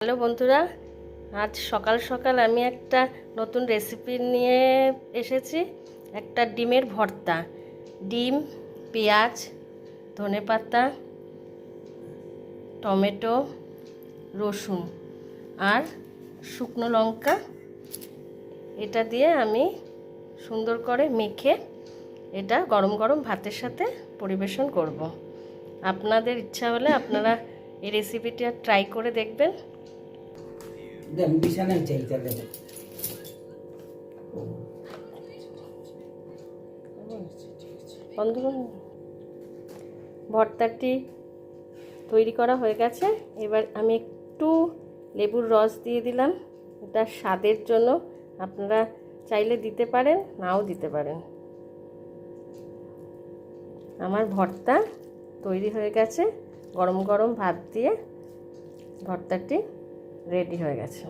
Hello বন্ধুরা, আজ সকাল সকাল আমি একটা নতুন রেসিপি নিয়ে এসেছি। একটা ডিমের ভর্তা। ডিম, পেঁয়াজ, ধনেপাতা, টমেটো, রসুন আর শুকনো লঙ্কা, এটা দিয়ে আমি সুন্দর করে মেখে এটা গরম গরম ভাতের সাথে পরিবেশন করব। আপনাদের ইচ্ছা হলে আপনারা এই রেসিপিটা ট্রাই করে দেখবেন। বিছানায় চাই তাহলে ভর্তাটি তৈরি করা হয়ে গেছে। এবার আমি একটু লেবুর রস দিয়ে দিলাম, এটা স্বাদের জন্য। আপনারা চাইলে দিতে পারেন, নাও দিতে পারেন। আমার ভর্তা তৈরি হয়ে গেছে। গরম গরম ভাত দিয়ে ভর্তাটি রেডি হয়ে গেছে।